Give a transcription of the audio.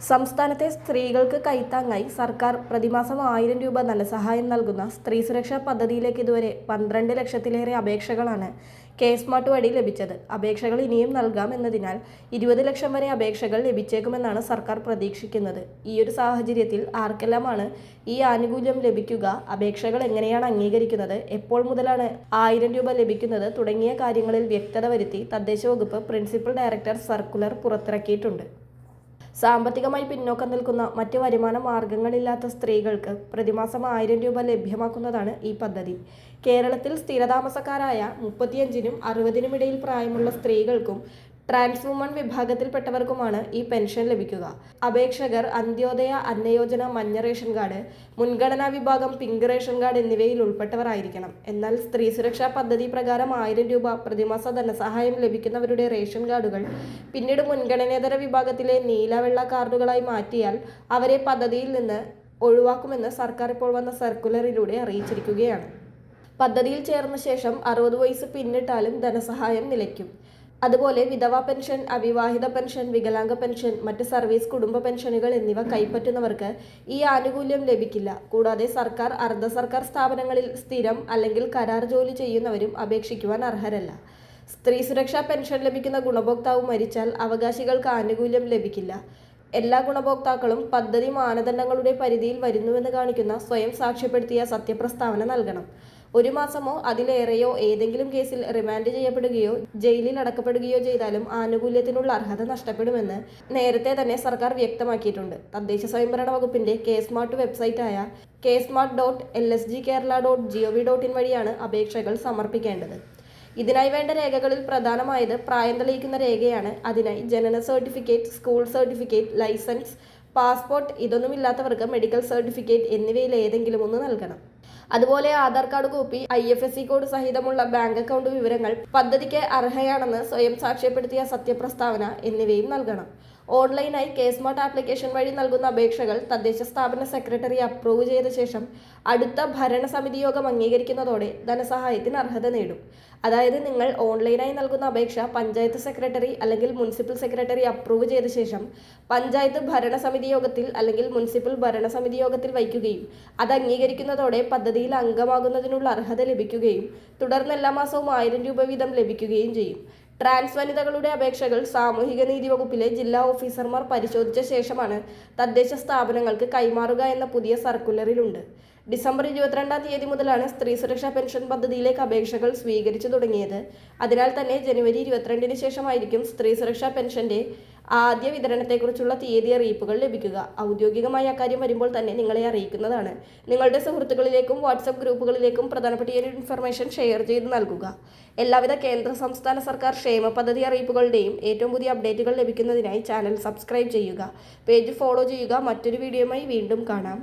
സംസ്ഥാനത്തെ സ്ത്രീകൾക്ക് കൈത്താങ്ങായി സർക്കാർ പ്രതിമാസം 1000 രൂപ ധനസഹായം നൽകുന്ന സ്ത്രീ സുരക്ഷാ പദ്ധതിയിലേക്ക് ഇതുവരെ 12 ലക്ഷത്തിലേറെ അപേക്ഷകളാണ് കെ-സ്മാർട്ട് വഴി ലഭിച്ചത്. അപേക്ഷകൾ ഇനിയും നൽകാം എന്നതിനാൽ 20 ലക്ഷം വരെ അപേക്ഷകൾ ലഭിച്ചേക്കുമെന്നാണ് സർക്കാർ പ്രതീക്ഷിക്കുന്നത്. ഈയൊരു സാഹചര്യത്തിൽ ആർക്കെല്ലാമാണ് ഈ ആനുകൂല്യം ലഭിക്കുക, അപേക്ഷകൾ എങ്ങനെയാണ് അംഗീകരിക്കുന്നത്, എപ്പോൾ മുതലാണ് 1000 രൂപ ലഭിക്കുന്നത് തുടങ്ങിയ കാര്യങ്ങളിൽ വ്യക്തത വരുത്തി തദ്ദേശ വകുപ്പ് പ്രിൻസിപ്പൽ ഡയറക്ടർ സർക്കുലർ പുറത്തിറക്കിയിട്ടുണ്ട്. സാമ്പത്തികമായി പിന്നോക്കം നിൽക്കുന്ന മറ്റ് വരുമാന മാർഗങ്ങളില്ലാത്ത സ്ത്രീകൾക്ക് പ്രതിമാസം 1000 രൂപ ലഭ്യമാക്കുന്നതാണ് ഈ പദ്ധതി. കേരളത്തിൽ സ്ഥിരതാമസക്കാരായ 35-നും 60-നും ഇടയിൽ പ്രായമുള്ള സ്ത്രീകൾക്കും ട്രാൻസ് വുമൺ വിഭാഗത്തിൽപ്പെട്ടവർക്കുമാണ് ഈ പെൻഷൻ ലഭിക്കുക. അപേക്ഷകർ അന്ത്യോദയ, അന്നയോജന, മഞ്ഞ റേഷൻ കാർഡ്, മുൻഗണനാ വിഭാഗം, പിങ്ക് റേഷൻ കാർഡ് എന്നിവയിൽ ഉൾപ്പെട്ടവരായിരിക്കണം. എന്നാൽ സ്ത്രീ സുരക്ഷാ പദ്ധതി പ്രകാരം 1000 രൂപ പ്രതിമാസ ധനസഹായം ലഭിക്കുന്നവരുടെ റേഷൻ കാർഡുകൾ പിന്നീട് മുൻഗണനേതര വിഭാഗത്തിലെ നീല, വെള്ള കാർഡുകളായി മാറ്റിയാൽ അവരെ പദ്ധതിയിൽ നിന്ന് ഒഴിവാക്കുമെന്ന് സർക്കാർ ഇപ്പോൾ വന്ന സർക്കുലറിലൂടെ അറിയിച്ചിരിക്കുകയാണ്. പദ്ധതിയിൽ ചേർന്ന ശേഷം 60 വയസ്സ് പിന്നിട്ടാലും ധനസഹായം നിലയ്ക്കും. അതുപോലെ വിധവാ പെൻഷൻ, അവിവാഹിത പെൻഷൻ, വികലാംഗ പെൻഷൻ, മറ്റ് സർവീസ് കുടുംബ പെൻഷനുകൾ എന്നിവ കൈപ്പറ്റുന്നവർക്ക് ഈ ആനുകൂല്യം ലഭിക്കില്ല. കൂടാതെ സർക്കാർ, അർദ്ധ സർക്കാർ സ്ഥാപനങ്ങളിൽ സ്ഥിരം അല്ലെങ്കിൽ കരാർ ജോലി ചെയ്യുന്നവരും അപേക്ഷിക്കുവാൻ അർഹരല്ല. സ്ത്രീ സുരക്ഷാ പെൻഷൻ ലഭിക്കുന്ന ഗുണഭോക്താവ് മരിച്ചാൽ അവകാശികൾക്ക് ആനുകൂല്യം ലഭിക്കില്ല. എല്ലാ ഗുണഭോക്താക്കളും പദ്ധതി മാനദണ്ഡങ്ങളുടെ പരിധിയിൽ വരുന്നുവെന്ന് കാണിക്കുന്ന സ്വയം സാക്ഷ്യപ്പെടുത്തിയ സത്യപ്രസ്താവന നൽകണം. 1 മാസമോ അതിലേറെയോ ഏതെങ്കിലും കേസിൽ റിമാൻഡ് ചെയ്യപ്പെടുകയോ ജയിലിൽ അടക്കപ്പെടുകയോ ചെയ്താലും ആനുകൂല്യത്തിനുള്ള അർഹത നഷ്ടപ്പെടുമെന്ന് നേരത്തെ തന്നെ സർക്കാർ വ്യക്തമാക്കിയിട്ടുണ്ട്. തദ്ദേശ സ്വയംഭരണ വകുപ്പിന്റെ കെ-സ്മാർട്ട് വെബ്സൈറ്റായ ksmart.lsgkerala.gov.in വഴിയാണ് അപേക്ഷകൾ സമർപ്പിക്കേണ്ടത്. ഇതിനായി വേണ്ട രേഖകളിൽ പ്രധാനമായത് പ്രായം തെളിയിക്കുന്ന രേഖയാണ്. അതിനായി ജനന certificate, school certificate, licence, passport, ഇതൊന്നുമില്ലാത്തവർക്ക് മെഡിക്കൽ സർട്ടിഫിക്കറ്റ് എന്നിവയിൽ ഏതെങ്കിലും ഒന്ന് നൽകണം. അതുപോലെ Aadhaar card copy, IFSC code സഹിതമുള്ള ബാങ്ക് അക്കൗണ്ട് വിവരങ്ങൾ, പദ്ധതിക്ക് അർഹയാണെന്ന് സ്വയം സാക്ഷ്യപ്പെടുത്തിയ സത്യപ്രസ്താവന എന്നിവയും നൽകണം. ഓൺലൈനായി കെ-സ്മാർട്ട് ആപ്ലിക്കേഷൻ വഴി നൽകുന്ന അപേക്ഷകൾ തദ്ദേശ സ്ഥാപന സെക്രട്ടറി അപ്രൂവ് ചെയ്ത ശേഷം അടുത്ത ഭരണസമിതി യോഗം അംഗീകരിക്കുന്നതോടെ ധനസഹായത്തിന് അർഹത നേടും. അതായത് നിങ്ങൾ ഓൺലൈനായി നൽകുന്ന അപേക്ഷ പഞ്ചായത്ത് സെക്രട്ടറി അല്ലെങ്കിൽ മുനിസിപ്പൽ സെക്രട്ടറി അപ്രൂവ് ചെയ്ത ശേഷം പഞ്ചായത്ത് ഭരണസമിതി യോഗത്തിൽ അല്ലെങ്കിൽ മുനിസിപ്പൽ ഭരണസമിതി യോഗത്തിൽ വയ്ക്കുകയും അത് അംഗീകരിക്കുന്നതോടെ പദ്ധതിയിൽ അംഗമാകുന്നതിനുള്ള അർഹത ലഭിക്കുകയും തുടർന്ന് എല്ലാ മാസവും 1000 രൂപ വീതം ലഭിക്കുകയും ചെയ്യും. ട്രാൻസ് വനിതകളുടെ അപേക്ഷകൾ സാമൂഹിക നീതി വകുപ്പിലെ ജില്ലാ ഓഫീസർമാർ പരിശോധിച്ച ശേഷമാണ് തദ്ദേശ സ്ഥാപനങ്ങൾക്ക് കൈമാറുക എന്ന പുതിയ സർക്കുലറിലുണ്ട്. ഡിസംബർ 22-ാം തീയതി മുതലാണ് സ്ത്രീ സുരക്ഷാ പെൻഷൻ പദ്ധതിയിലേക്ക് അപേക്ഷകൾ സ്വീകരിച്ചു തുടങ്ങിയത്. അതിനാൽ തന്നെ ജനുവരി 22-ന് ശേഷമായിരിക്കും സ്ത്രീ സുരക്ഷാ പെൻഷന്റെ ആദ്യ വിതരണത്തെക്കുറിച്ചുള്ള തീയതി അറിയിപ്പുകൾ ലഭിക്കുക. ഔദ്യോഗികമായി അക്കാര്യം വരുമ്പോൾ തന്നെ നിങ്ങളെ അറിയിക്കുന്നതാണ്. നിങ്ങളുടെ സുഹൃത്തുക്കളിലേക്കും വാട്സപ്പ് ഗ്രൂപ്പുകളിലേക്കും പ്രധാനപ്പെട്ട ഈ ഒരു ഇൻഫർമേഷൻ ഷെയർ ചെയ്ത് നൽകുക. എല്ലാവിധ കേന്ദ്ര സംസ്ഥാന സർക്കാർ ക്ഷേമ പദ്ധതി അറിയിപ്പുകളുടെയും ഏറ്റവും പുതിയ അപ്ഡേറ്റുകൾ ലഭിക്കുന്നതിനായി ചാനൽ സബ്സ്ക്രൈബ് ചെയ്യുക, പേജ് ഫോളോ ചെയ്യുക. മറ്റൊരു വീഡിയോയുമായി വീണ്ടും കാണാം.